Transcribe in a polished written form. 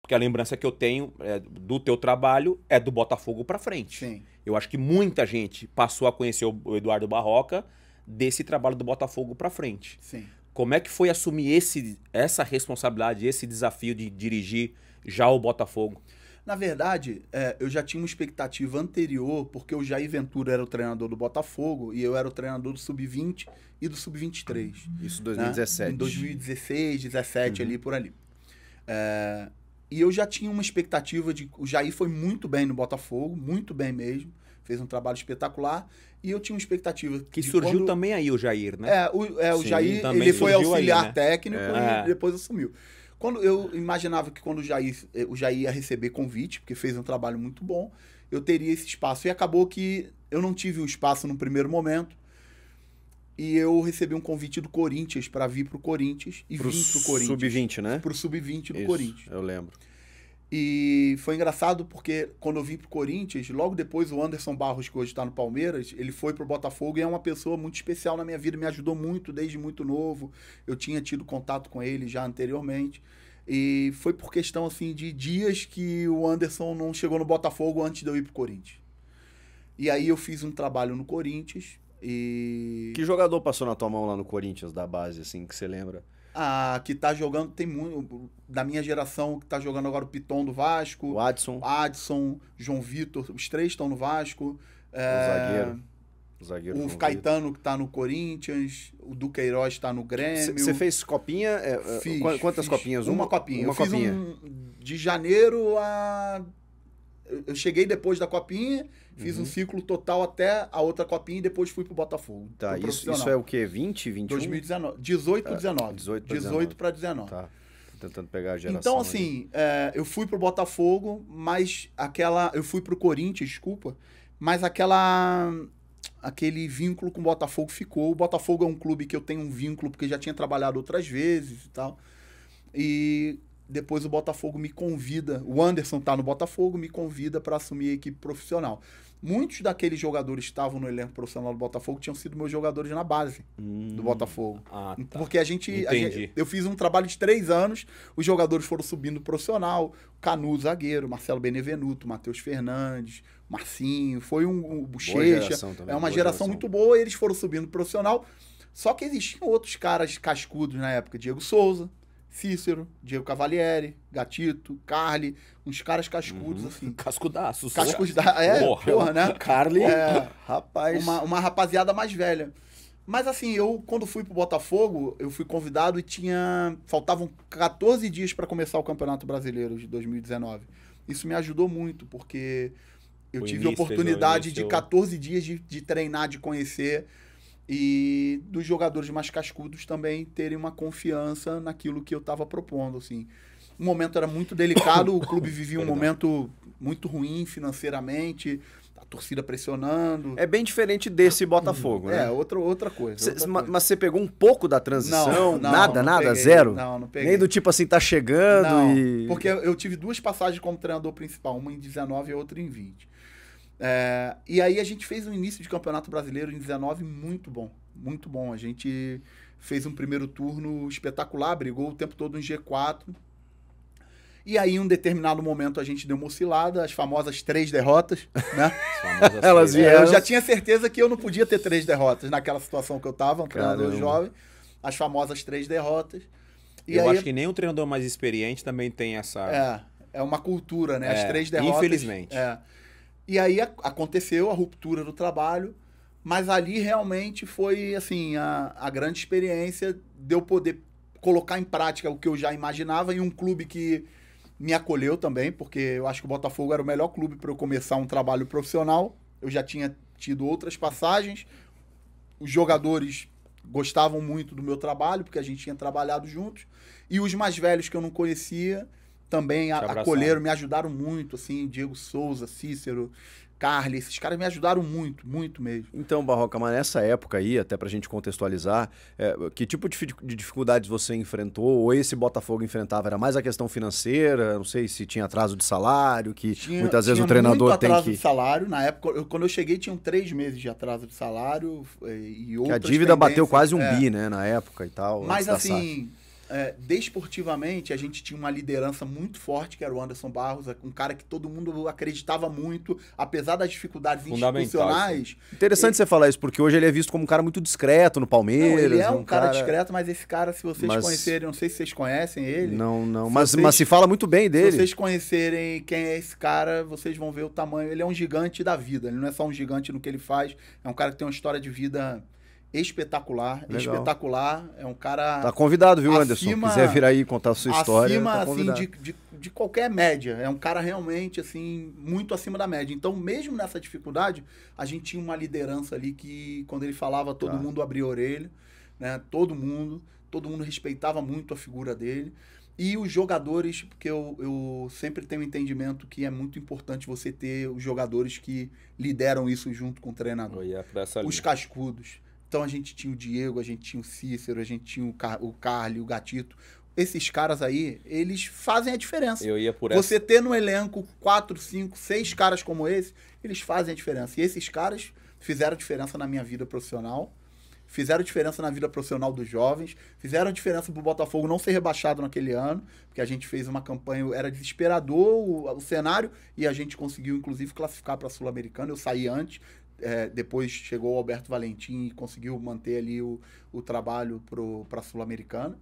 Porque a lembrança que eu tenho do teu trabalho é do Botafogo pra frente. Sim. Eu acho que muita gente passou a conhecer o Eduardo Barroca desse trabalho do Botafogo pra frente. Sim. Como é que foi assumir essa responsabilidade, esse desafio de dirigir já o Botafogo? Na verdade, eu já tinha uma expectativa anterior, porque o Jair Ventura era o treinador do Botafogo e eu era o treinador do Sub-20 e do Sub-23. Isso em 2017. Né? Em 2016, 17, ali por ali. E eu já tinha uma expectativa de... O Jair foi muito bem no Botafogo, muito bem mesmo. Fez um trabalho espetacular. E eu tinha uma expectativa... Que surgiu também aí o Jair, né? O Sim, Jair, também ele foi surgiu auxiliar aí, né? técnico e depois assumiu. Quando eu imaginava que quando o Jair ia receber convite, porque fez um trabalho muito bom, eu teria esse espaço. E acabou que eu não tive o espaço no primeiro momento. E eu recebi um convite do Corinthians para vir pro Corinthians e vim pro Corinthians. Sub-20, né? Pro Sub-20 do Isso, Corinthians. eu lembro. E foi engraçado porque quando eu vim pro Corinthians, logo depois o Anderson Barros, que hoje está no Palmeiras, ele foi pro Botafogo e é uma pessoa muito especial na minha vida, me ajudou muito desde muito novo. Eu tinha tido contato com ele já anteriormente. E foi por questão assim de dias que o Anderson não chegou no Botafogo antes de eu ir pro Corinthians. E aí eu fiz um trabalho no Corinthians e... Que jogador passou na tua mão lá no Corinthians, da base, assim, que você lembra? que tá jogando, tem muito, da minha geração, que tá jogando agora o Piton do Vasco. O Adson, João Vitor, os três estão no Vasco. O zagueiro O João Caetano, que tá no Corinthians. O Duqueiroz tá no Grêmio. Você fez copinha? Fiz. Quantas copinhas? Uma copinha. Uma copinha. Fiz de janeiro a... Eu cheguei depois da copinha, fiz um ciclo total até a outra copinha e depois fui pro Botafogo. Tá, isso é o quê? 20, 21? 2019. 18 e 19. 18 para 19. Tá. Tô tentando pegar a geração. Então, assim, eu fui pro Botafogo, mas eu fui pro Corinthians, desculpa, mas aquele vínculo com o Botafogo ficou. O Botafogo é um clube que eu tenho um vínculo, porque já tinha trabalhado outras vezes e tal. E depois o Botafogo me convida, o Anderson tá no Botafogo, me convida para assumir a equipe profissional. Muitos daqueles jogadores que estavam no elenco profissional do Botafogo tinham sido meus jogadores na base do Botafogo. Tá. Porque eu fiz um trabalho de 3 anos, os jogadores foram subindo profissional, Canu, zagueiro, Marcelo Benevenuto, Matheus Fernandes, Marcinho, foi um Bochecha. É uma geração muito boa, eles foram subindo profissional. Só que existiam outros caras cascudos na época, Diego Souza, Cícero, Diego Cavalieri, Gatito, Carli, uns caras cascudos, assim. Cascudaços. Porra, né? Carli, rapaz. Uma rapaziada mais velha. Mas assim, eu quando fui pro Botafogo, eu fui convidado e faltavam 14 dias para começar o Campeonato Brasileiro de 2019. Isso me ajudou muito, porque eu tive a oportunidade de 14 dias de treinar, de conhecer... E dos jogadores mais cascudos também terem uma confiança naquilo que eu estava propondo, assim. O momento era muito delicado, o clube vivia um momento muito ruim financeiramente, a torcida pressionando. É bem diferente desse Botafogo, né? Outra coisa. Mas você pegou um pouco da transição? Não, nada, não peguei, zero? Não peguei. Nem do tipo assim, tá chegando não, porque eu tive 2 passagens como treinador principal, uma em 19 e outra em 20. E aí a gente fez um início de Campeonato Brasileiro em 19 muito bom, muito bom. A gente fez um primeiro turno espetacular, brigou o tempo todo em G4. E aí, em um determinado momento, a gente deu uma oscilada, as famosas 3 derrotas, né? Elas vieram. Eu já tinha certeza que eu não podia ter 3 derrotas naquela situação que eu estava, um treinador jovem. As famosas 3 derrotas. Eu acho que nem um treinador mais experiente também tem essa... É uma cultura, né? As 3 derrotas. Infelizmente. E aí aconteceu a ruptura do trabalho, mas ali realmente foi assim a grande experiência de eu poder colocar em prática o que eu já imaginava em um clube que me acolheu também, porque eu acho que o Botafogo era o melhor clube para eu começar um trabalho profissional. Eu já tinha tido outras passagens, os jogadores gostavam muito do meu trabalho, porque a gente tinha trabalhado juntos, e os mais velhos que eu não conhecia também acolheram, me ajudaram muito, assim, Diego Souza, Cícero, Carli, esses caras me ajudaram muito, muito mesmo. Então, Barroca, mas nessa época aí, até pra gente contextualizar, que tipo de dificuldades você enfrentou, ou esse Botafogo enfrentava? Era mais a questão financeira, não sei se tinha atraso de salário, muitas vezes o treinador muito tem atraso de salário, na época, quando eu cheguei tinham 3 meses de atraso de salário e outras que a dívida bateu quase 1 bi, bi, né, na época e tal. Mas assim... desportivamente, a gente tinha uma liderança muito forte, que era o Anderson Barros, um cara que todo mundo acreditava muito, apesar das dificuldades institucionais. Interessante você falar isso, porque hoje ele é visto como um cara muito discreto no Palmeiras. Não, ele é um cara discreto, mas esse cara, se vocês conhecerem, não sei se vocês conhecem ele. Não, mas se fala muito bem dele. Se vocês conhecerem quem é esse cara, vocês vão ver o tamanho. Ele é um gigante da vida, ele não é só um gigante no que ele faz, é um cara que tem uma história de vida espetacular. Legal. Espetacular. É um cara... Tá convidado, viu, Anderson? Se quiser vir aí contar a sua história, acima, tá assim, de qualquer média. É um cara realmente, assim, muito acima da média. Então, mesmo nessa dificuldade, a gente tinha uma liderança ali que, quando ele falava, todo mundo abria a orelha, né? Todo mundo respeitava muito a figura dele. E os jogadores, porque eu sempre tenho um entendimento que é muito importante você ter os jogadores que lideram isso junto com o treinador. Os cascudos. Então a gente tinha o Diego, a gente tinha o Cícero, a gente tinha o Carly, o Gatito. Esses caras aí, eles fazem a diferença. Você ter no elenco 4, 5, 6 caras como esse, eles fazem a diferença. E esses caras fizeram diferença na minha vida profissional, fizeram diferença na vida profissional dos jovens, fizeram diferença pro Botafogo não ser rebaixado naquele ano, porque a gente fez uma campanha, era desesperador o cenário, e a gente conseguiu, inclusive, classificar para a Sul-Americana. Eu saí antes. Depois chegou o Alberto Valentim e conseguiu manter ali o trabalho para a Sul-Americana.